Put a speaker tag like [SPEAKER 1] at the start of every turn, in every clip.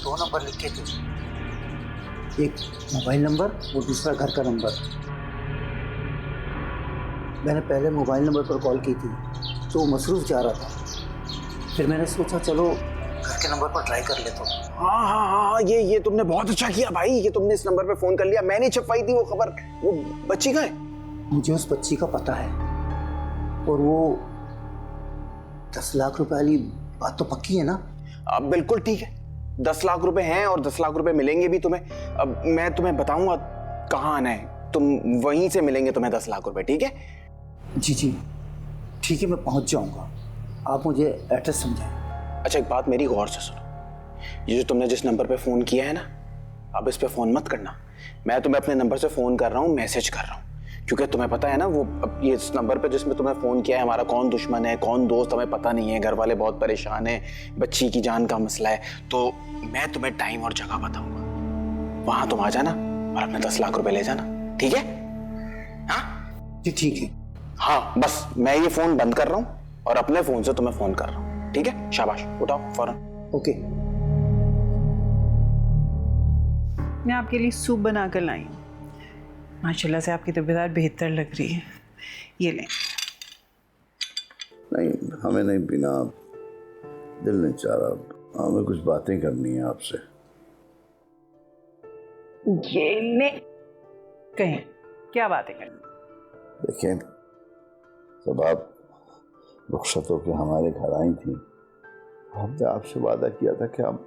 [SPEAKER 1] 2 number लिखे थे, एक मोबाइल नंबर और दूसरा घर का नंबर। मैंने पहले मोबाइल नंबर पर कॉल की थी तो मसरूफ जा रहा था, फिर मैंने सोचा चलो घर के नंबर पर ट्राई कर लेता हूँ।
[SPEAKER 2] हाँ, ये तुमने बहुत अच्छा किया भाई, ये तुमने इस नंबर पे फोन कर लिया। मैंने छपवाई थी वो खबर। वो बच्ची कहाँ है?
[SPEAKER 1] मुझे उस बच्ची का पता है और वो 10 लाख रुपए वाली बात तो पक्की है ना?
[SPEAKER 2] अब बिल्कुल ठीक है, 10 लाख रुपए हैं और 10 लाख रुपए मिलेंगे भी तुम्हें। अब मैं तुम्हें बताऊंगा कहाँ आना है, तुम वहीं से मिलेंगे तुम्हें 10 लाख रुपए, ठीक है?
[SPEAKER 1] जी ठीक है, मैं पहुंच जाऊंगा, आप मुझे एड्रेस समझाएं।
[SPEAKER 2] अच्छा, एक बात मेरी गौर से सुनो, ये जो तुमने जिस नंबर पे फोन किया है ना, अब इस पे फोन मत करना। मैं तुम्हें अपने नंबर से फोन कर रहा हूँ, मैसेज कर रहा हूँ, क्योंकि तुम्हें पता है ना वो अब ये इस नंबर पे जिसमें तुम्हें फोन किया है, हमारा कौन दुश्मन है कौन दोस्त हमें पता नहीं है, घर वाले बहुत परेशान है, बच्ची की जान का मसला है। तो मैं तुम्हें टाइम और जगह बताऊंगा, वहां तुम आ जाना और अपने 10 लाख रुपए ले जाना, ठीक है? हाँ
[SPEAKER 1] जी ठीक है।
[SPEAKER 2] हाँ, बस मैं ये फोन बंद कर रहा हूँ और अपने फोन से तुम्हें फोन कर रहा हूँ, ठीक है? शाबाश, उठाओ फौरन।
[SPEAKER 1] ओके।
[SPEAKER 3] मैं आपके लिए सूप बना कर लाई हूँ, माशाल्लाह से आपकी तबीयत बेहतर लग रही है, ये लें।
[SPEAKER 4] नहीं, हमें नहीं पीना, दिल नहीं चाह रहा, हमें कुछ बातें करनी है आपसे।
[SPEAKER 3] ये लें, कहें क्या बातें करनी?
[SPEAKER 4] देखिए, जब आप रुखसत होकर हमारे घर आई थी, हमने आपसे वादा किया था कि हम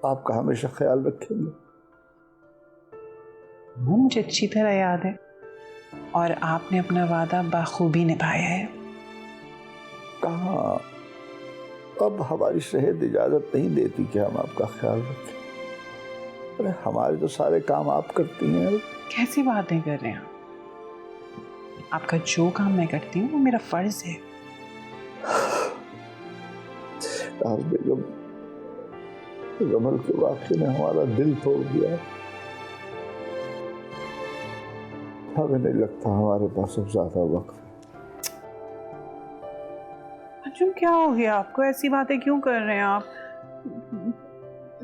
[SPEAKER 4] आपका हमेशा ख्याल रखेंगे।
[SPEAKER 3] वो मुझे अच्छी तरह याद है और आपने अपना वादा बाखूबी निभाया है।
[SPEAKER 4] कहाँ, अब हमारी सेहत इजाजत नहीं देती कि हम आपका ख्याल रखें। अरे हमारे तो सारे काम आप करती हैं।
[SPEAKER 3] कैसी बातें कर रहे हैं आप? आपका जो काम मैं करती हूँ वो मेरा फर्ज है।
[SPEAKER 4] बेगम, रमल के वाक़े ने हमारा दिल तोड़ दिया। हमें नहीं लगता हमारे पास अब ज्यादा वक्त है।
[SPEAKER 3] अर्जुन, क्या हो गया आपको? ऐसी बातें क्यों कर रहे हैं आप?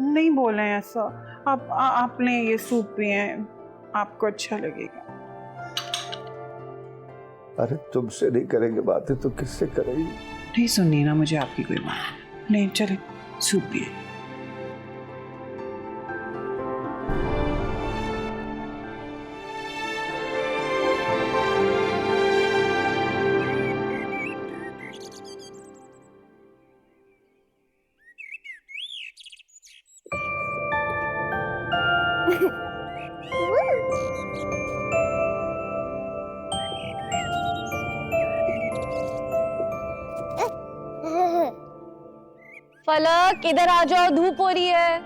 [SPEAKER 3] नहीं बोले ऐसा। आपने ये सूप पिए हैं, आपको अच्छा लगेगा।
[SPEAKER 4] अरे तुमसे नहीं करेंगे बातें तो किससे करेंगे?
[SPEAKER 3] नहीं सुननी ना मुझे आपकी कोई बात। नहीं, चले सूप पिए।
[SPEAKER 5] फलक, इधर आ जाओ, धूप हो रही है।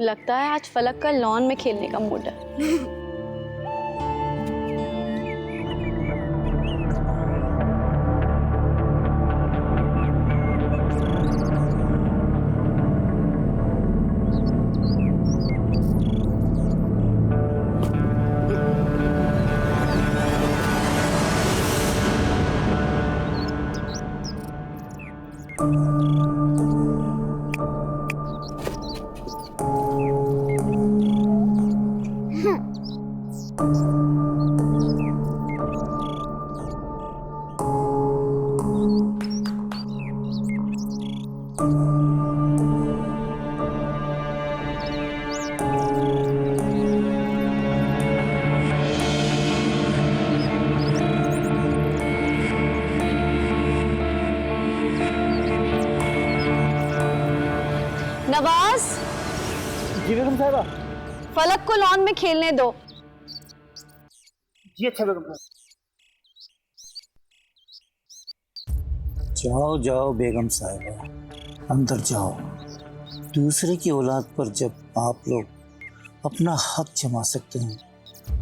[SPEAKER 5] लगता है आज फलक का लॉन में खेलने का मूड है। नवाज,
[SPEAKER 1] जी बेगम साहबा।
[SPEAKER 5] फलक को लॉन में खेलने दो।
[SPEAKER 1] जी अच्छा बेगम साहब। जाओ जाओ बेगम साहिबा, अंदर जाओ। दूसरे की औलाद पर जब आप लोग अपना हक जमा सकते हैं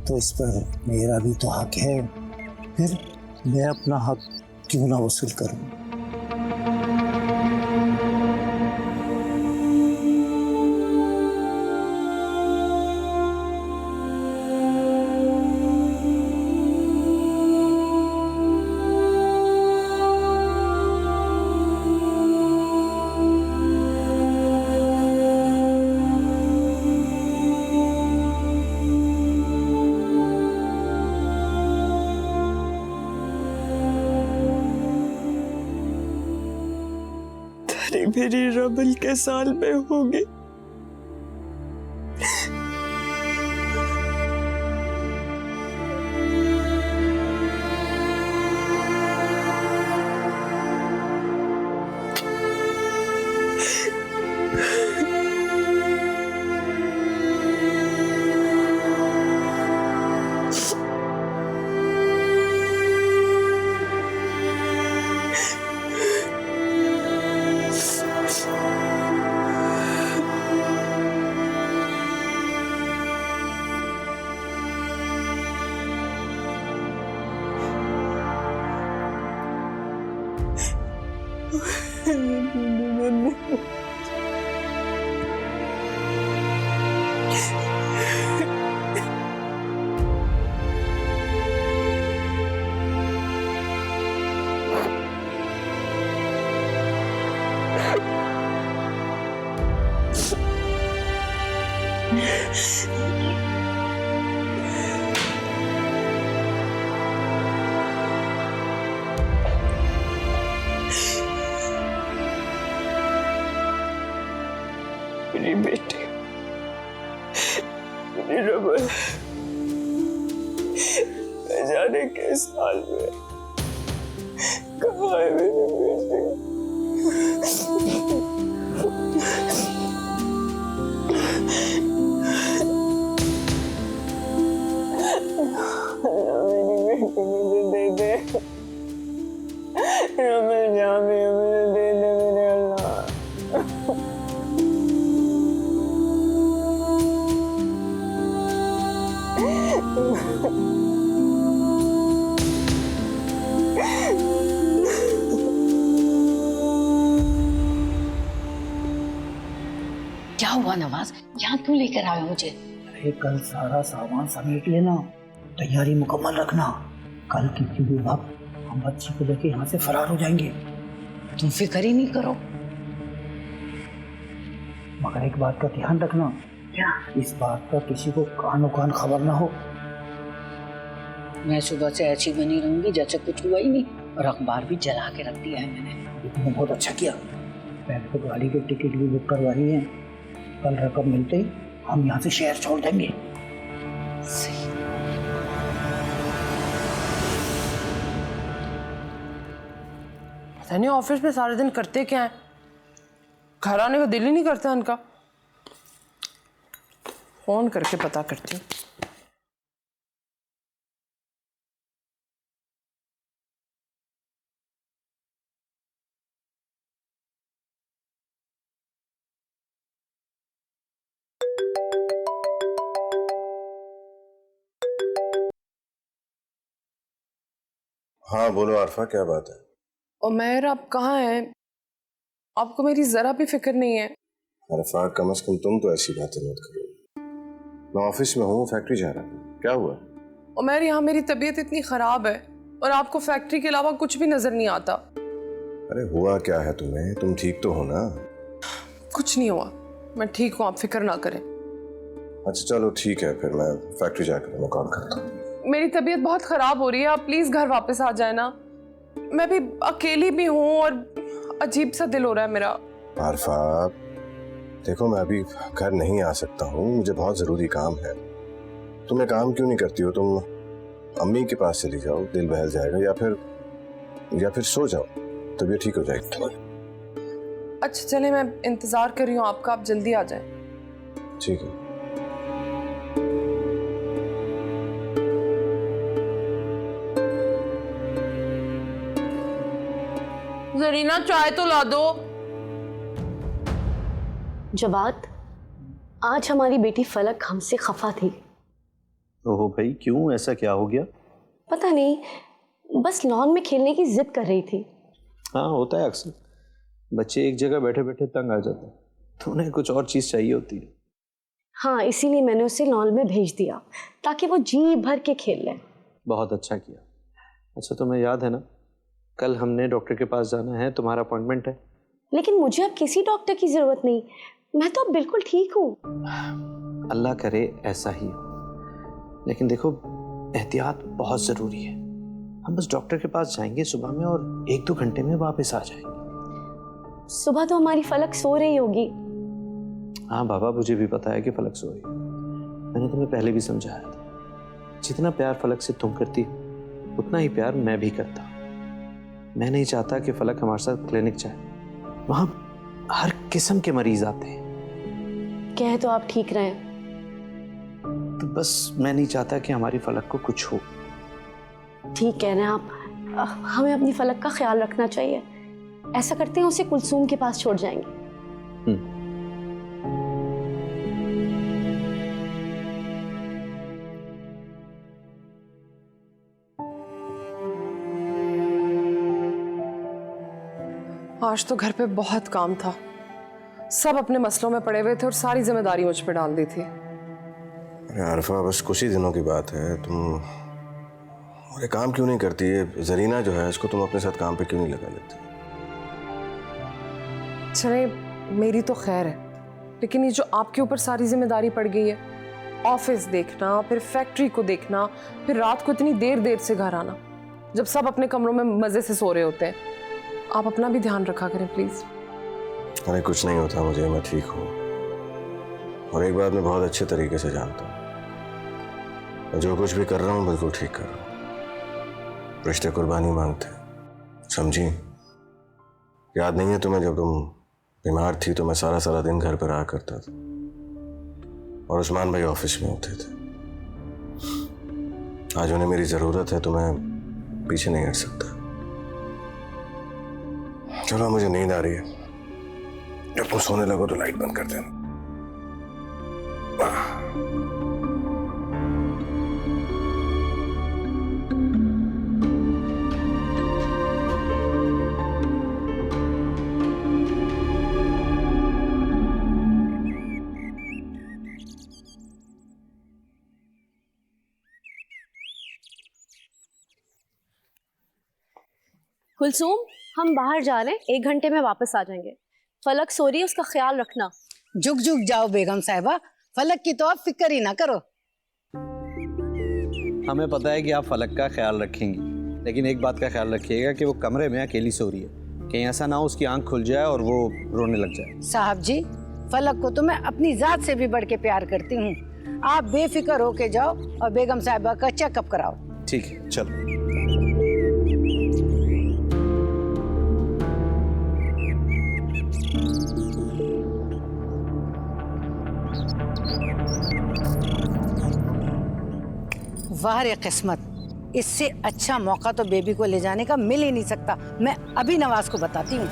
[SPEAKER 1] तो इस पर मेरा भी तो हक है, फिर मैं अपना हक क्यों ना वसूल करूं?
[SPEAKER 6] नहीं मेरी रबल के साल में होगी। मेरी बेटी, मेरी रबल, न जाने किस साल में, कहाँ है मेरी बेटी? मेरी बेटी मुझे दे दे, रबल जहाँ भी है मुझे दे दे मेरे अल्लाह।
[SPEAKER 7] क्या हुआ नवाज, यहाँ क्यों लेकर आए हो मुझे?
[SPEAKER 1] अरे कल सारा सामान समेट लेना, तैयारी मुकम्मल रखना। कल किसी भी वक्त हम बच्ची को लेके यहाँ से फरार हो जाएंगे।
[SPEAKER 7] तुम फिक्र ही नहीं करो।
[SPEAKER 1] मगर एक बात का ध्यान रखना,
[SPEAKER 7] क्या?
[SPEAKER 1] इस बात का किसी को कानो कान खबर ना हो।
[SPEAKER 7] मैं सुबह से ऐसी बनी रहूंगी जैसे कुछ हुआ ही नहीं, और अखबार भी जला के रख दिया है मैंने।
[SPEAKER 1] तुमने बहुत अच्छा किया। पहले तो गाड़ी की टिकट भी बुक करवाई है, कल रकम मिलते ही हम यहाँ से शहर छोड़ देंगे।
[SPEAKER 7] सही।
[SPEAKER 6] पता नहीं ऑफिस में सारे दिन करते क्या है, घर आने का दिल ही नहीं करता इनका। फोन करके पता करती हूँ।
[SPEAKER 8] हाँ बोलो आरफा, क्या बात है?
[SPEAKER 6] उमैर आप कहाँ हैं? आपको मेरी जरा भी फिक्र नहीं है।
[SPEAKER 8] आरफा कम से कम तुम तो ऐसी बातें मत करो। मैं ऑफिस में हूँ, फैक्ट्री जा रहा हूँ। क्या हुआ?
[SPEAKER 6] उमैर यहाँ मेरी तबीयत इतनी खराब है और आपको फैक्ट्री के अलावा कुछ भी नजर नहीं आता।
[SPEAKER 8] अरे हुआ क्या है तुम्हें? तुम ठीक तो हो ना?
[SPEAKER 6] कुछ नहीं हुआ, मैं ठीक हूँ, आप फिक्र ना करें।
[SPEAKER 8] अच्छा चलो ठीक है, फिर मैं फैक्ट्री जाकर मैं कॉल करता हूँ।
[SPEAKER 6] मेरी तबीयत बहुत खराब हो रही है, आप प्लीज घर वापस आ जाए ना। मैं भी अकेली भी हूँ और अजीब सा दिल हो रहा है मेरा।
[SPEAKER 8] आरफा देखो, मैं अभी घर नहीं आ सकता हूँ, मुझे बहुत जरूरी काम है। तुम एक काम क्यों नहीं करती हो, तुम अम्मी के पास चली जाओ, दिल बहल जाएगा, या फिर सो जाओ, तबीयत ठीक हो जाएगी तुम्हारी।
[SPEAKER 6] अच्छा चले, मैं इंतजार कर रही हूँ आपका, आप जल्दी आ जाए।
[SPEAKER 8] ठीक है।
[SPEAKER 6] जरीना चाय तो ला दो।
[SPEAKER 9] जवाद, आज हमारी बेटी फलक हमसे खफा थी।
[SPEAKER 10] ओहो भाई, क्यों, ऐसा क्या हो गया?
[SPEAKER 9] पता नहीं, बस लॉन में खेलने की जिद कर रही थी।
[SPEAKER 10] हाँ होता है अक्सर, बच्चे एक जगह बैठे बैठे तंग आ जाते हैं, तो उन्हें कुछ और चीज़ चाहिए होती है।
[SPEAKER 9] हाँ, इसीलिए मैंने उसे लॉन में भेज दिया ताकि वो जी भर के खेल ले।
[SPEAKER 10] बहुत अच्छा किया। अच्छा तुम्हें याद है ना, कल हमने डॉक्टर के पास जाना है, तुम्हारा अपॉइंटमेंट है।
[SPEAKER 9] लेकिन मुझे अब किसी डॉक्टर की जरूरत नहीं, मैं तो अब बिल्कुल ठीक हूँ।
[SPEAKER 10] अल्लाह करे ऐसा ही हो, लेकिन देखो एहतियात बहुत ज़रूरी है। हम बस डॉक्टर के पास जाएंगे सुबह में और 1-2 घंटे में वापस आ जाएंगे।
[SPEAKER 9] सुबह तो हमारी फलक सो रही होगी।
[SPEAKER 10] हाँ बाबा, मुझे भी पता है कि फलक सो रही है। मैंने तुम्हें पहले भी समझाया था, जितना प्यार फलक से तुम करती हो उतना ही प्यार मैं भी करता हूँ। मैं नहीं चाहता कि फलक हमारे साथ क्लिनिक जाए, वहां हर किस्म के मरीज आते हैं।
[SPEAKER 9] कह तो आप ठीक रहे,
[SPEAKER 10] तो बस मैं नहीं चाहता कि हमारी फलक को कुछ हो।
[SPEAKER 9] ठीक कह रहे हैं आप। हमें अपनी फलक का ख्याल रखना चाहिए। ऐसा करते हैं, उसे कुलसूम के पास छोड़ जाएंगे।
[SPEAKER 6] आज तो घर पे बहुत काम था, सब अपने मसलों में पड़े हुए थे और सारी जिम्मेदारी मुझ पे डाल दी थी।
[SPEAKER 8] अरे आरफा, बस कुछ ही दिनों की बात है, तुम अरे काम क्यों नहीं करती है? जरीना जो है इसको तुम अपने साथ काम पे क्यों नहीं लगा लेती?
[SPEAKER 6] चले, मेरी तो खैर है, लेकिन ये जो आपके ऊपर सारी जिम्मेदारी पड़ गई है, ऑफिस देखना, फिर फैक्ट्री को देखना, फिर रात को इतनी देर देर से घर आना, जब सब अपने कमरों में मजे से सो रहे होते हैं। आप अपना भी ध्यान रखा करें प्लीज।
[SPEAKER 8] अरे कुछ नहीं होता मुझे, मैं ठीक हूँ। और एक बात मैं बहुत अच्छे तरीके से जानता हूँ, मैं जो कुछ भी कर रहा हूँ बिल्कुल ठीक कर रहा हूँ। रिश्ते कुर्बानी मांगते, समझी? याद नहीं है तुम्हें, जब तुम बीमार थी तो मैं सारा सारा दिन घर पर रहा करता था और उस्मान भाई ऑफिस में होते थे। आज उन्हें मेरी जरूरत है तो मैं पीछे नहीं हट सकता। चलो, मुझे नींद आ रही है, जब तुम सोने लगो तो लाइट बंद कर देना।
[SPEAKER 9] कुलसूम, हम बाहर जा रहे हैं, 1 घंटे में वापस आ जाएंगे। फलक सो रही है, उसका ख्याल रखना।
[SPEAKER 7] झुक झुक जाओ बेगम साहिबा, फलक की तो आप फिक्र ही ना करो।
[SPEAKER 10] हमें पता है कि आप फलक का ख्याल रखेंगी, लेकिन एक बात का ख्याल रखिएगा कि वो कमरे में अकेली सो रही है, कहीं ऐसा ना हो उसकी आंख खुल जाए और वो रोने लग जाए।
[SPEAKER 7] साहब जी, फलक को तो मैं अपनी जात से भी बढ़ के प्यार करती हूँ। आप बेफिक्र होके जाओ और बेगम साहिबा का चेकअप कराओ।
[SPEAKER 10] ठीक है, चलो।
[SPEAKER 7] वाह रे किस्मत, इससे अच्छा मौका तो बेबी को ले जाने का मिल ही नहीं सकता। मैं अभी नवाज को बताती हूँ।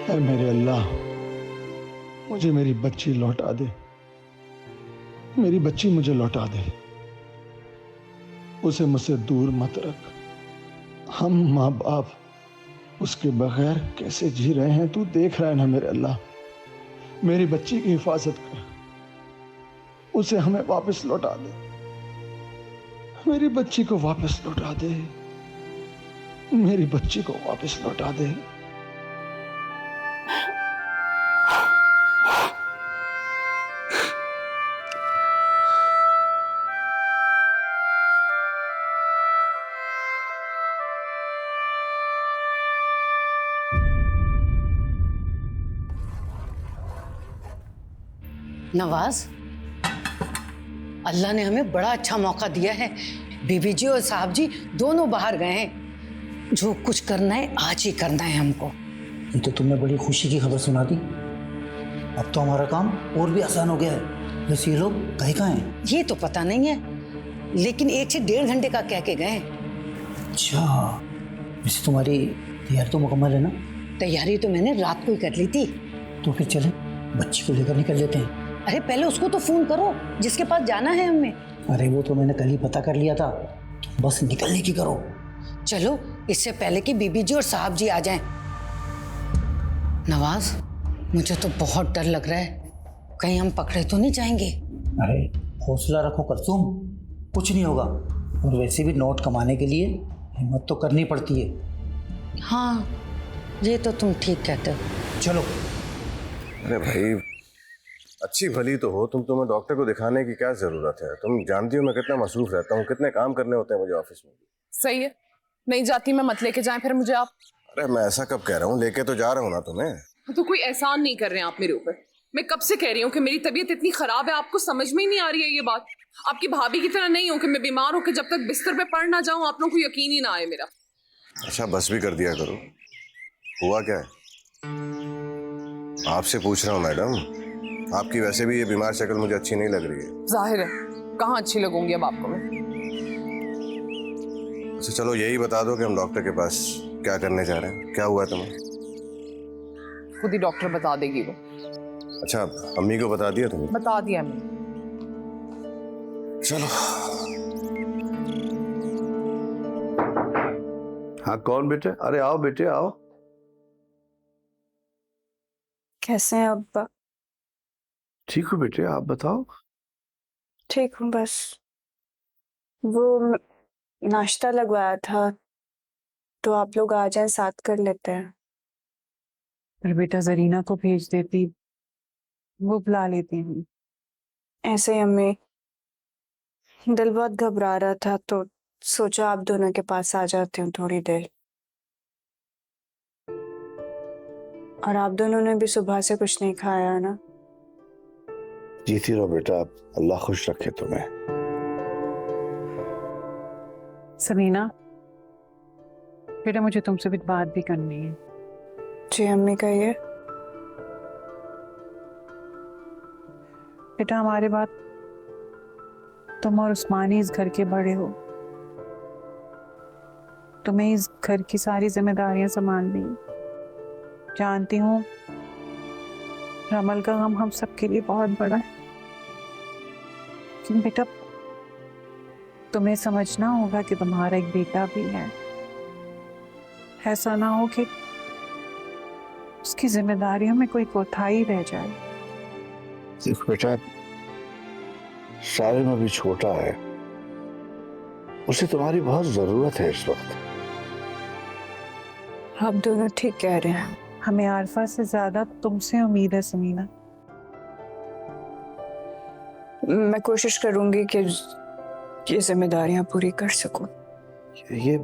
[SPEAKER 11] ऐ मेरे अल्लाह, मुझे मेरी बच्ची लौटा दे। मेरी बच्ची मुझे लौटा दे, उसे मुझसे दूर मत रख। हम माँ बाप उसके बगैर कैसे जी रहे हैं तू देख रहा है ना मेरे अल्लाह। मेरी बच्ची की हिफाजत कर, उसे हमें वापस लौटा दे, मेरी बच्ची को वापस लौटा दे, मेरी बच्ची को वापस लौटा दे।
[SPEAKER 7] नवाज, अल्लाह ने हमें बड़ा अच्छा मौका दिया है। बीबी जी और साहब जी दोनों बाहर गए हैं। जो कुछ करना है आज ही करना है हमको।
[SPEAKER 1] ये तो तुमने बड़ी खुशी की खबर सुना दी। अब तो हमारा काम और भी आसान हो गया है। वैसे ये लोग कहाँ हैं?
[SPEAKER 7] ये तो पता नहीं है, लेकिन 1 से 1.5 घंटे का कह के गए।
[SPEAKER 1] अच्छा, वैसे तुम्हारी तैयारी तो मुकम्मल है ना?
[SPEAKER 7] तैयारी तो मैंने रात को ही कर ली थी।
[SPEAKER 1] तो फिर चले, बच्ची को लेकर निकल लेते हैं।
[SPEAKER 7] अरे पहले उसको तो फोन करो जिसके पास जाना है हमें।
[SPEAKER 1] अरे वो तो मैंने कल ही पता कर लिया था, तुम बस निकलने की करो।
[SPEAKER 7] चलो, इससे पहले कि बीबी जी और साहब जी आ जाएं। नवाज, मुझे तो बहुत डर लग रहा है, कहीं हम पकड़े तो नहीं जाएंगे।
[SPEAKER 1] अरे हौसला रखो कुलसूम, कुछ नहीं होगा। और वैसे भी नोट कमाने के लिए हिम्मत तो करनी पड़ती है।
[SPEAKER 7] हाँ, ये तो तुम ठीक कहते हो।
[SPEAKER 1] चलो।
[SPEAKER 8] अरे भाई, अच्छी भली तो हो तुम, तुम्हें डॉक्टर को दिखाने की क्या जरूरत है? तुम जानती हो मैं कितना मसरूफ रहता हूँ, कितने काम करने होते हैं मुझे ऑफिस में।
[SPEAKER 6] सही है, नहीं जाती मैं, मत लेके जाएं फिर मुझे आप।
[SPEAKER 8] अरे मैं ऐसा कब कह रहा हूँ, लेके तो जा रहा हूँ ना तुम्हें।
[SPEAKER 6] तो कोई एहसान नहीं कर रहे हैं आप मेरे ऊपर। मैं कब से कह रही हूँ कि मेरी तबीयत इतनी खराब है, आपको समझ में ही नहीं आ रही है ये बात। आपकी भाभी की तरह नहीं हो कि मैं बीमार होकर जब तक बिस्तर पे पड़ ना जाऊं आप लोगों को यकीन ही ना आए मेरा।
[SPEAKER 8] अच्छा बस भी कर दिया करो। हुआ क्या है? आपसे पूछ रहा हूँ मैडम, आपकी वैसे भी ये बीमार शक्ल मुझे अच्छी नहीं लग रही है।
[SPEAKER 6] जाहिर है, कहाँ अच्छी लगूंगी अब आपको मैं।
[SPEAKER 8] अच्छा चलो यही बता दो कि हम डॉक्टर के पास क्या करने जा रहे हैं, क्या हुआ है तुम्हें?
[SPEAKER 6] खुद ही डॉक्टर बता देगी वो।
[SPEAKER 8] अच्छा, अम्मी को बता दिया तुमने?
[SPEAKER 6] बता दिया मैंने।
[SPEAKER 8] चलो।
[SPEAKER 4] हाँ कौन बेटे? अरे आओ बेटे आओ।
[SPEAKER 12] कैसे हैं अब्बा?
[SPEAKER 4] ठीक हो बेटे, आप बताओ।
[SPEAKER 12] ठीक हूँ, बस वो नाश्ता लगवाया था तो आप लोग आ जाएं, साथ कर लेते हैं।
[SPEAKER 3] फिर बेटा जरीना को भेज देती, वो बुला लेती हूँ।
[SPEAKER 12] ऐसे ही अम्मी, दिल बहुत घबरा रहा था तो सोचा आप दोनों के पास आ जाती हूँ थोड़ी देर। और आप दोनों ने भी सुबह से कुछ नहीं खाया है ना?
[SPEAKER 4] जीती रहो बेटा, अल्लाह खुश रखे तुम्हें।
[SPEAKER 3] समीना बेटा, मुझे तुमसे भी बात भी करनी है।
[SPEAKER 12] जी अम्मी कहिए।
[SPEAKER 3] बेटा हमारे बाद तुम और उस्मान ही इस घर के बड़े हो, तुम्हें इस घर की सारी जिम्मेदारियां संभालनी है। जानती हूँ रमल का गम हम सबके लिए बहुत बड़ा है, लेकिन बेटा तुम्हें समझना होगा कि तुम्हारा एक बेटा भी है। ऐसा ना हो कि उसकी जिम्मेदारियों में कोई कोताही रह जाए।
[SPEAKER 4] देखो बेटा, सारे में भी छोटा है, उसे तुम्हारी बहुत जरूरत है इस वक्त।
[SPEAKER 12] आप दोनों ठीक कह रहे हैं।
[SPEAKER 3] हमें आरफा से ज्यादा तुमसे उम्मीद है समीना।
[SPEAKER 12] मैं कोशिश करूंगी कि ये जिम्मेदारियां पूरी कर सकूं।
[SPEAKER 4] ये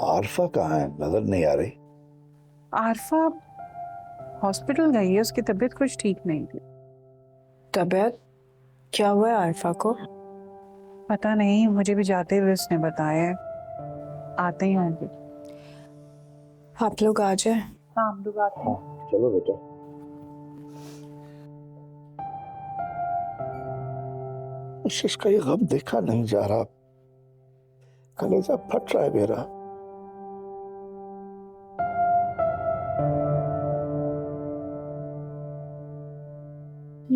[SPEAKER 4] आरफा कहाँ है, नजर नहीं आ रही।
[SPEAKER 3] आरफा हॉस्पिटल गई है, उसकी तबीयत कुछ ठीक नहीं थी।
[SPEAKER 12] तबीयत क्या हुआ है आरफा को?
[SPEAKER 3] पता नहीं, मुझे भी जाते हुए उसने बताया, आते ही होंगे।
[SPEAKER 12] आप लोग आ जाए।
[SPEAKER 3] हाँ हम लोग आते हैं।
[SPEAKER 4] चलो बेटा। इसका ये गम देखा नहीं जा रहा, कलेजा फट रहा है मेरा।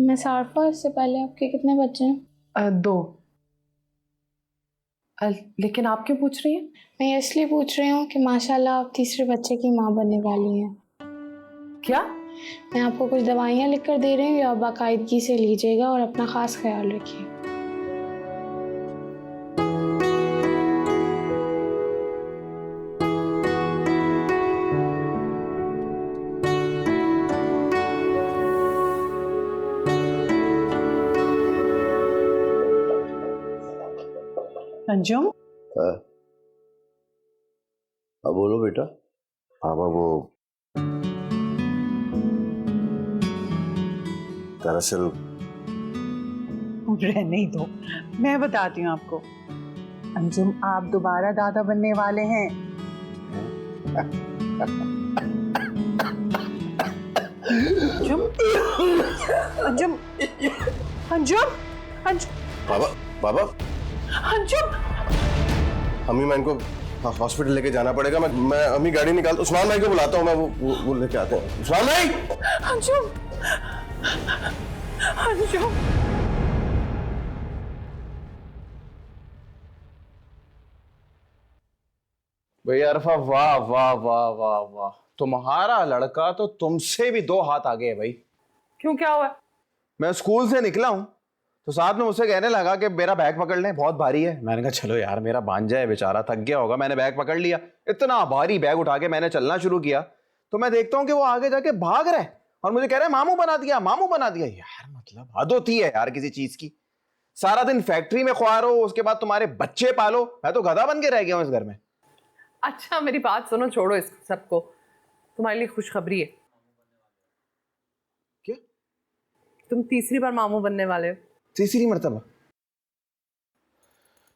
[SPEAKER 9] मिस आरफा, इससे पहले आपके कितने बच्चे हैं?
[SPEAKER 6] 2। लेकिन आप क्यों पूछ रही हैं?
[SPEAKER 12] मैं इसलिए पूछ रही हूँ कि माशाल्लाह आप तीसरे बच्चे की माँ बनने वाली हैं।
[SPEAKER 6] क्या?
[SPEAKER 12] मैं आपको कुछ दवाइयाँ लिख कर दे रही हूँ, आप बाकायदगी से लीजिएगा और अपना खास ख्याल रखिए।
[SPEAKER 3] अंजुम,
[SPEAKER 4] अब बोलो बेटा।
[SPEAKER 8] पापा वो दरअसल
[SPEAKER 3] रहने ही दो, मैं बताती हूँ आपको। अंजुम, आप दोबारा दादा बनने वाले हैं। अंजुम, अंजुम, अंजुम, अंजुम,
[SPEAKER 8] पापा पापा
[SPEAKER 3] अंजुम।
[SPEAKER 8] अम्मी, मैं इनको हॉस्पिटल लेके जाना पड़ेगा। मैं अम्मी गाड़ी निकाल, उस्मान भाई को बुलाता हूँ, मैं वो लेके आते हैं। उस्मान भाई!
[SPEAKER 3] अंजुम, अंजुम।
[SPEAKER 2] भैया अरफा, वाह वाह वाह वाह वाह, तुम्हारा लड़का तो तुमसे भी 2 हाथ आगे है भाई।
[SPEAKER 6] क्यों, क्या हुआ?
[SPEAKER 2] मैं स्कूल से निकला हूँ तो साथ में मुझसे कहने लगा कि मेरा बैग पकड़ लें, बहुत भारी है। मैंने कहा चलो यार, मेरा भांजा है बेचारा, थक गया होगा। मैंने बैग पकड़ लिया, इतना भारी बैग उठा के मैंने चलना शुरू किया तो मैं देखता हूँ कि वो आगे जाके भाग रहा है और मुझे कह रहा है मामू बना दिया, मामू बना दिया। यार मतलब हद होती है यार किसी चीज की। सारा दिन फैक्ट्री में ख्वार हो, उसके बाद तुम्हारे बच्चे पालो, मैं तो गधा बन के रह गया हूँ इस घर में।
[SPEAKER 6] अच्छा मेरी बात सुनो, छोड़ो इस सबको। तुम्हारे लिए खुशखबरी है।
[SPEAKER 2] क्या?
[SPEAKER 6] तुम तीसरी बार मामू बनने वाले हो।
[SPEAKER 2] तीसरी मर्तबा?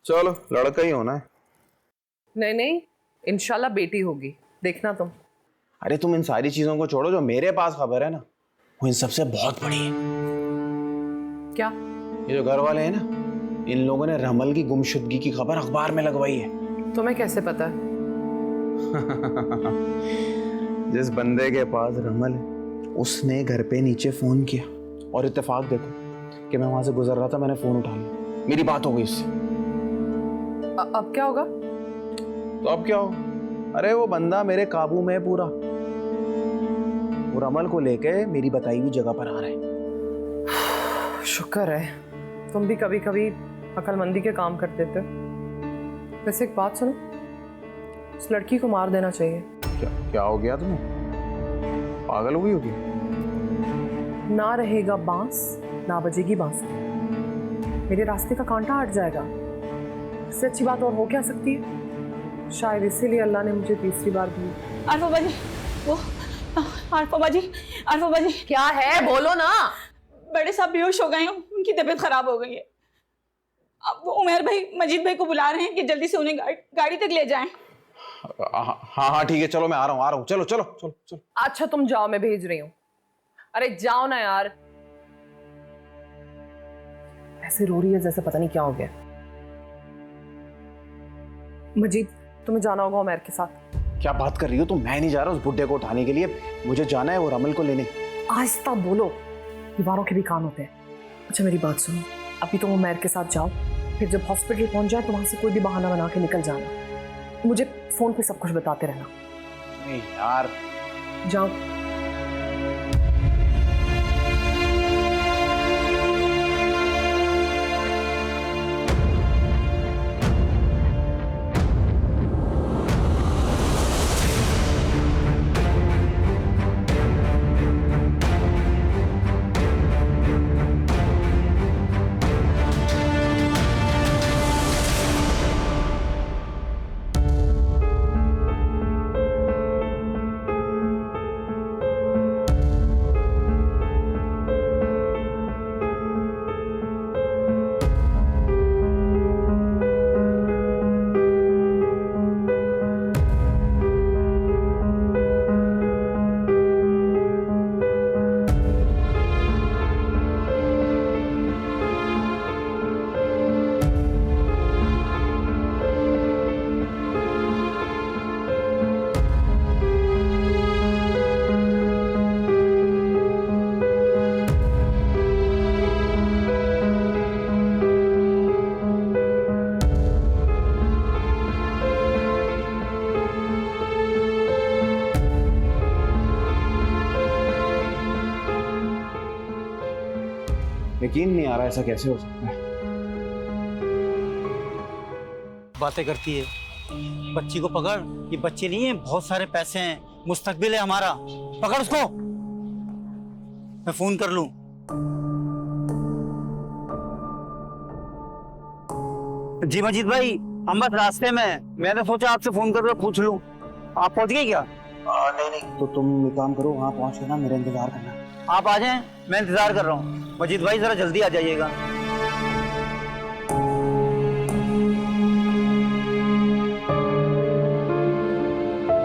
[SPEAKER 2] चलो, लड़का ही होना है।
[SPEAKER 6] नहीं नहीं, इंशाल्लाह बेटी होगी, देखना तुम।
[SPEAKER 2] अरे तुम इन सारी चीजों को छोड़ो, जो मेरे पास खबर है ना वो इन सबसे बहुत बड़ी है।
[SPEAKER 6] क्या?
[SPEAKER 2] ये जो घर वाले हैं ना, इन लोगों ने रमल की गुमशुदगी की खबर अखबार में लगवाई है।
[SPEAKER 6] तुम्हें कैसे पता है?
[SPEAKER 2] जिस बंदे के पास रमल है उसने घर पे नीचे फोन किया और इत्तेफाक देखो कि मैं वहां से गुजर रहा था, मैंने फोन उठा लिया, मेरी बात हो गई इससे।
[SPEAKER 6] अब क्या होगा?
[SPEAKER 2] तो अब क्या होगा? अरे वो बंदा मेरे काबू में है पूरा। वो रमल को लेके मेरी बताई हुई जगह पर आ रहा है।
[SPEAKER 6] शुक्र है तुम भी कभी कभी अक्लमंदी के काम कर देते हो। वैसे एक बात सुनो, उस लड़की को मार देना चाहिए।
[SPEAKER 2] क्या हो गया तुम्हें? पागल हुई होगी?
[SPEAKER 6] ना रहेगा बांस ना बजेगी बांसुरी, मेरे रास्ते का कांटा हट जाएगा। इससे अच्छी बात और हो क्या सकती है? शायद इसीलिए अल्लाह ने मुझे तीसरी बार दी।
[SPEAKER 5] आरफा बाजी, वो आरफा बाजी, आरफा बाजी।
[SPEAKER 6] क्या है, बोलो ना।
[SPEAKER 5] बड़े साहब बेहोश हो गए हैं, उनकी तबीयत खराब हो गई है। अब वो उमर भाई मजीद भाई को बुला रहे हैं कि जल्दी से उन्हें गाड़ी तक ले जाएं।
[SPEAKER 2] हाँ हाँ ठीक है, चलो मैं आ रहा हूँ, चलो चलो चलो चलो।
[SPEAKER 6] अच्छा तुम जाओ, मैं भेज रही हूँ। अरे जाओ ना यार। ऐसे रो रही है जैसे पता नहीं क्या हो गया। मजीद, तुम्हें जाना होगा उमर के साथ।
[SPEAKER 2] क्या बात कर रही हो तुम? मैं नहीं जा रहा उस बुड्ढे को उठाने के लिए, मुझे जाना है वो रमल को लेने।
[SPEAKER 6] आहिस्ता बोलो, दीवारों के भी कान होते हैं। अच्छा मेरी बात सुनो, अभी तुम उमर के साथ जाओ, फिर जब हॉस्पिटल पहुंच जाए तो वहां से कोई भी बहाना बना के निकल जाना। मुझे फोन पे सब कुछ बताते रहना।
[SPEAKER 2] नहीं यार।
[SPEAKER 6] जाओ।
[SPEAKER 2] यकीन नहीं आ रहा ऐसा कैसे हो सकता है।
[SPEAKER 1] बातें करती है। बच्ची को पकड़, ये बच्चे नहीं है, बहुत सारे पैसे हैं, मुस्तकबिल है हमारा। पकड़ उसको, मैं फोन कर लूं। जी मजीद भाई, हम बस रास्ते में हैं। मैंने सोचा आपसे फोन करके पूछ लूं, आप पहुंच गए क्या?
[SPEAKER 2] नहीं तो तुम एक काम करो, वहां पहुंच के ना मेरा इंतजार करना।
[SPEAKER 1] आप आ जाएं, मैं इंतजार कर रहा हूँ। मजीद भाई जरा जल्दी आ जाइएगा।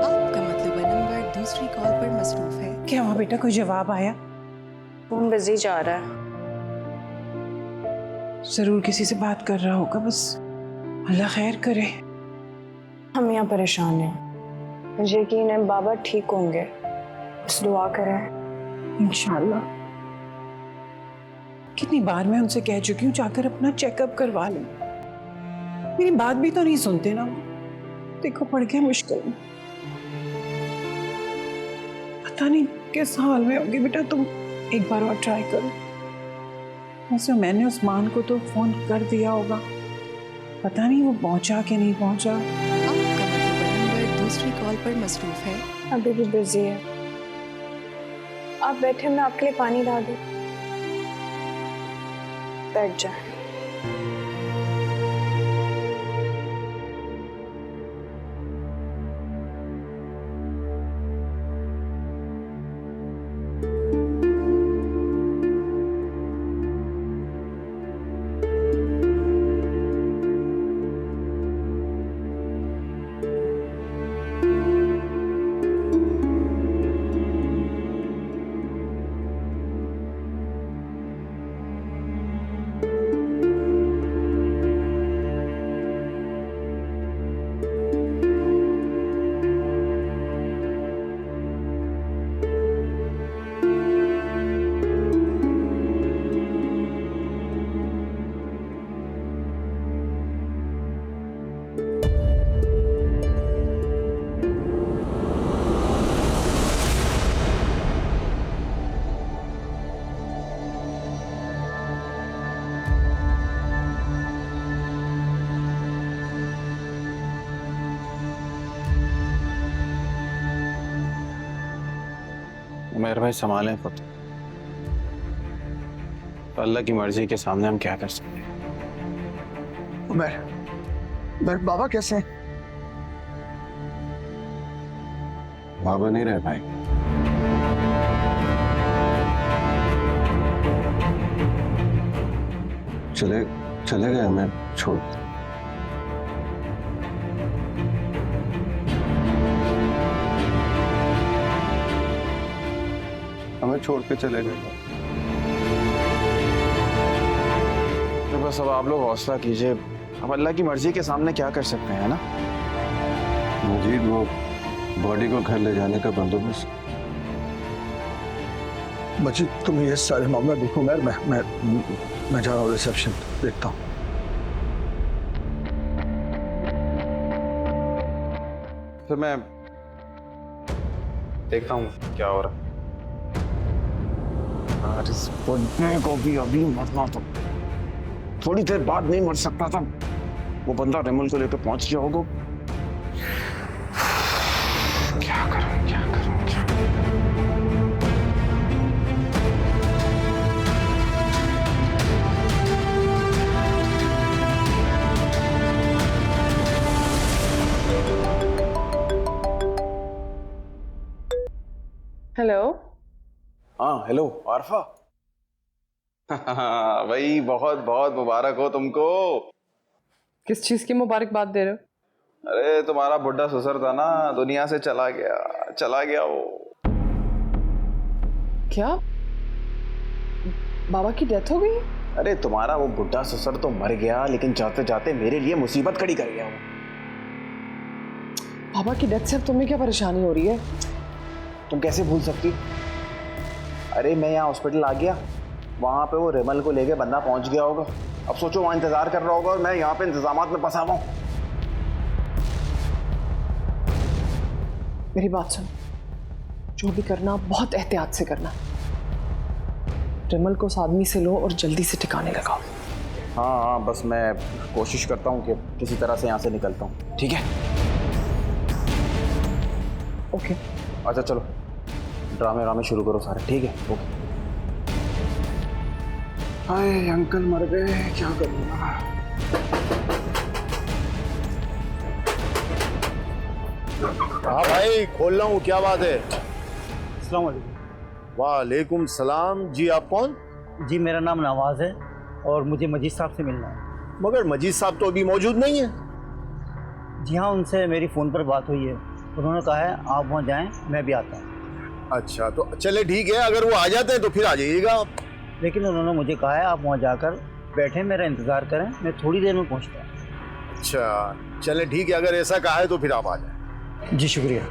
[SPEAKER 13] आपका मतलूबा नंबर दूसरी कॉल पर मसरूफ है।
[SPEAKER 3] क्या हुआ बेटा, कोई जवाब आया?
[SPEAKER 12] फोन बिजी जा रहा है।
[SPEAKER 3] जरूर किसी से बात कर रहा होगा, बस अल्लाह खैर करे।
[SPEAKER 12] हम यहाँ परेशान हैं, मुझे यकीन है बाबा ठीक होंगे, बस दुआ करें
[SPEAKER 3] इंशाल्लाह। कितनी बार मैं उनसे कह चुकी हूँ जाकर अपना चेकअप करवा लें, मेरी बात भी तो नहीं सुनते ना। देखो पड़ गया मुश्किल में, पता नहीं किस हाल में होगी। बेटा तुम एक बार और ट्राई करो। वैसे मैंने उस्मान को तो फोन कर दिया होगा, पता नहीं वो पहुंचा कि नहीं पहुंचा।
[SPEAKER 13] आपका मतलूबा नंबर दूसरी कॉल पर मसरूफ है।
[SPEAKER 12] अभी भी बिजी है। आप बैठे, मैं आपके लिए पानी ला दूं। बैठ जाए।
[SPEAKER 2] उमर भाई संभालें खुद, अल्लाह की मर्जी के सामने हम क्या कर सकते हैं।
[SPEAKER 11] उमर बाबा कैसे हैं?
[SPEAKER 8] बाबा नहीं रहे भाई। चले गए, हमें छोड़। हमें छोड़ के चले गए।
[SPEAKER 2] तो बस अब आप लोग हौसला कीजिए, अब अल्लाह की मर्जी के सामने क्या कर सकते हैं ना।
[SPEAKER 8] मजीद वो बॉडी को घर ले जाने का बंदोबस्त।
[SPEAKER 11] मजीद तुम ये सारे मामला देखो। मैं जा रहा हूँ रिसेप्शन, देखता हूँ।
[SPEAKER 2] फिर मैं देखता हूँ क्या हो रहा है। इस बंदे को भी अभी मरना था, थोड़ी देर बाद नहीं मर सकता था। वो बंदा रेमल को लेकर पहुंच गया होगा। क्या करूं, क्या करूं, क्या
[SPEAKER 6] हेलो।
[SPEAKER 2] हाँ हेलो आरफा। भाई बहुत बहुत मुबारक हो तुमको।
[SPEAKER 6] किस चीज की मुबारकबाद दे रहे हो?
[SPEAKER 2] अरे तुम्हारा बुढ़ा ससुर था ना, दुनिया से चला गया वो।
[SPEAKER 6] क्या बाबा की डेथ हो गई?
[SPEAKER 2] अरे तुम्हारा वो बुढ़ा ससुर तो मर गया, लेकिन जाते जाते मेरे लिए मुसीबत खड़ी कर गया वो।
[SPEAKER 6] बाबा की डेथ से अब तुम्हें क्या परेशानी हो रही है?
[SPEAKER 2] तुम कैसे भूल सकती? अरे मैं यहाँ हॉस्पिटल आ गया, वहां पे वो रेमल को लेके बंदा पहुंच गया होगा। अब सोचो वहां इंतजार कर रहा होगा और मैं यहाँ पे इंतजामात में फंसा हुआ हूं।
[SPEAKER 6] मेरी बात सुनो, जो भी करना बहुत एहतियात से करना। रिमल को उस आदमी से लो और जल्दी से ठिकाने लगाओ।
[SPEAKER 2] हाँ हाँ, बस मैं कोशिश करता हूँ कि किसी तरह से यहाँ से निकलता हूँ, ठीक है?
[SPEAKER 6] ओके।
[SPEAKER 2] अच्छा चलो, ड्रामे शुरू करो सारे, ठीक है? ओके। हाय अंकल मर गए, क्या करूँगा?
[SPEAKER 4] हाँ भाई, खोल रहा हूँ, क्या बात है?
[SPEAKER 1] अस्सलाम वालेकुम।
[SPEAKER 4] वालेकुम सलाम। जी आप कौन?
[SPEAKER 1] जी मेरा नाम नवाज है और मुझे मजीद साहब से मिलना है।
[SPEAKER 4] मगर मजीद साहब तो अभी मौजूद नहीं है।
[SPEAKER 1] जी हाँ, उनसे मेरी फ़ोन पर बात हुई है, उन्होंने कहा है आप वहाँ जाएं, मैं भी आता हूँ।
[SPEAKER 4] अच्छा तो चले ठीक है, अगर वो आ जाते हैं तो फिर आ जाइएगा आप।
[SPEAKER 1] लेकिन उन्होंने मुझे कहा है आप वहाँ जाकर बैठे मेरा इंतज़ार करें, मैं थोड़ी देर में पहुँचता हूँ।
[SPEAKER 4] अच्छा चले ठीक है, अगर ऐसा कहा है तो फिर आप आ जाए।
[SPEAKER 1] जी शुक्रिया।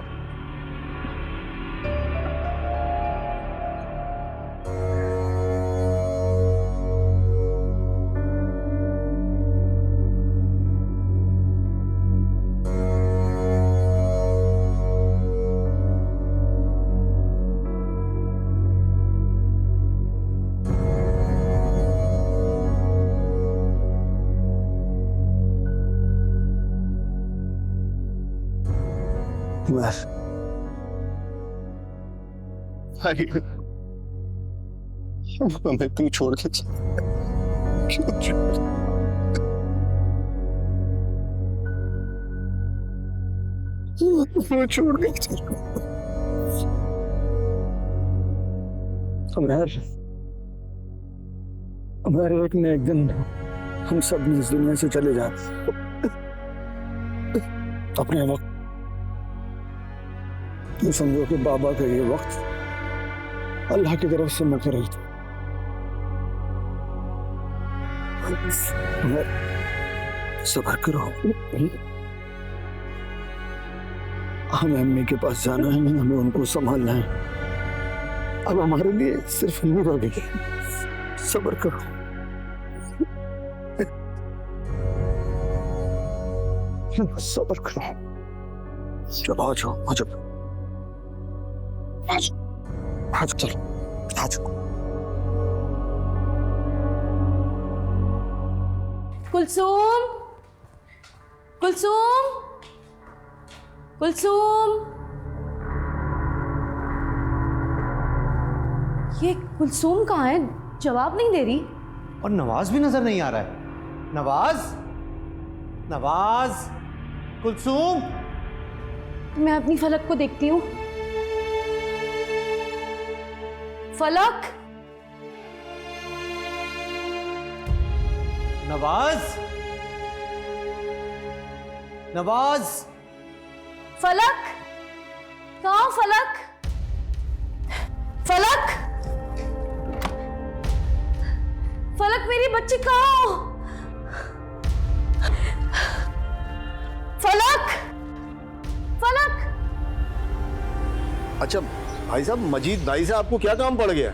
[SPEAKER 8] हमें क्यों छोड़ के छोड़ के
[SPEAKER 11] हमारे एक न एक दिन हम सब इस दुनिया से चले जाते, अपने वक्त ये समझो कि बाबा का ये वक्त अल्लाह की तरफ से मुकर्रर था। सब्र करो, हमें अम्मी के पास जाना है, हमें उनको संभालना है। अब हमारे लिए सिर्फ यही रह गई है, सब्र करो। सब्र करो। चलो आ जाओ, आ जाओ, आ जाओ, चलो आ जाओ।
[SPEAKER 9] कुलसूम, कुलसूम, कुलसूम। ये कुलसूम कहाँ है? जवाब नहीं दे रही।
[SPEAKER 10] और नवाज भी नजर नहीं आ रहा है। नवाज, नवाज, कुलसूम।
[SPEAKER 9] मैं अपनी फलक को देखती हूँ। फलक,
[SPEAKER 10] नवाज, नवाज,
[SPEAKER 9] फलक, कहाँ हो फलक? फलक, फलक मेरी बच्ची कहाँ हो? फलक, फलक।
[SPEAKER 4] अच्छा भाई साहब, मजीद भाई से आपको क्या काम पड़ गया?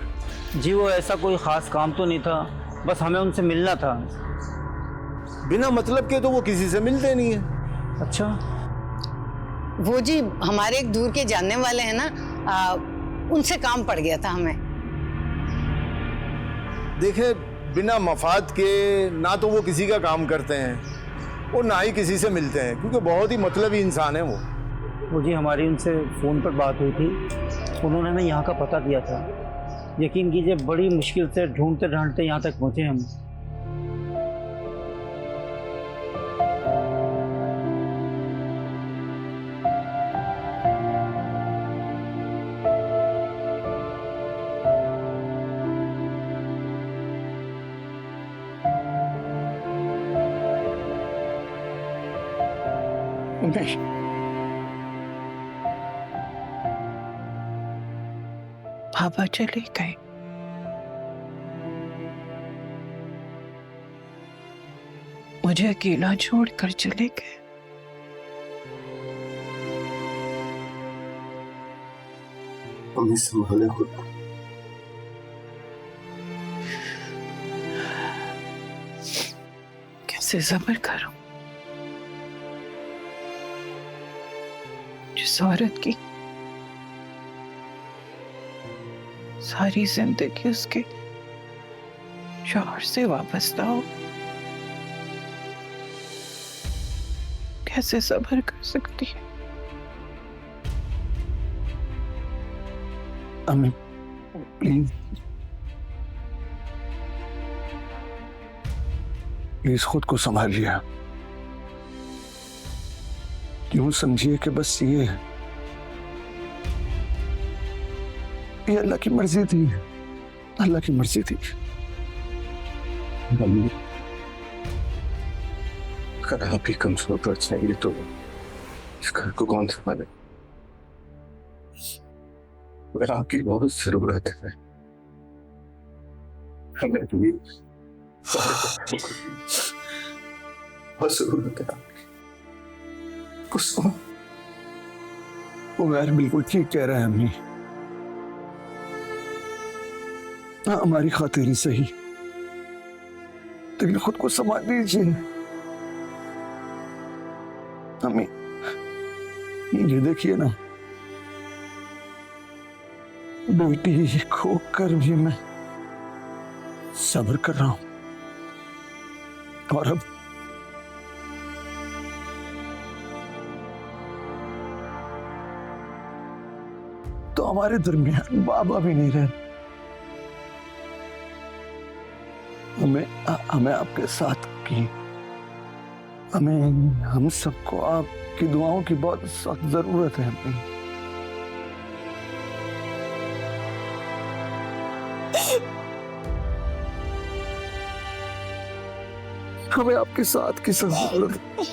[SPEAKER 1] जी वो ऐसा कोई ख़ास काम तो नहीं था, बस हमें उनसे मिलना था।
[SPEAKER 4] बिना मतलब के तो वो किसी से मिलते नहीं है।
[SPEAKER 1] अच्छा,
[SPEAKER 7] वो जी हमारे एक दूर के जानने वाले हैं ना, उनसे काम पड़ गया था हमें।
[SPEAKER 4] देखे, बिना मफाद के ना तो वो किसी का काम करते हैं और ना ही किसी से मिलते हैं, क्योंकि बहुत ही मतलबी इंसान है वो
[SPEAKER 1] जी हमारी उनसे फ़ोन पर बात हुई थी, उन्होंने हमें यहाँ का पता दिया था। यकीन कीजिए बड़ी मुश्किल से ढूंढते ढूंढते यहाँ तक पहुँचे हम।
[SPEAKER 3] बाबा चले गए। मुझे अकेला छोड़कर चले गए।
[SPEAKER 8] हमें संभाले खुद।
[SPEAKER 3] कैसे सब्र करूं? जिस औरत की सारी जिंदगी उसके शौहर से वापस हो, कैसे सब्र कर सकती है?
[SPEAKER 11] अम्मी प्लीज प्लीज खुद को संभालिए। यूं समझिए कि बस ये अल्लाह की मर्जी थी, अल्लाह की मर्जी थी। अगर आप ही कमजोर पड़ जाएंगे तो इस घर को कौन संभाले? मेरा आपकी बहुत जरूरत है। हमें भी बहुत जरूरत है आपकी। कुछ उमर बिल्कुल ठीक कह रहा है अम्मी। हमारी खातिर ही सही, लेकिन खुद को संभाल लीजिए। अम्मी ये देखिए ना, बेटी खो कर भी मैं सब्र कर रहा हूं, और अब तो हमारे दरमियान बाबा भी नहीं रहे। हमें आपके साथ की, हम सबको आपकी दुआओं की बहुत सख्त जरूरत है। हमें आपके साथ की जरूरत है।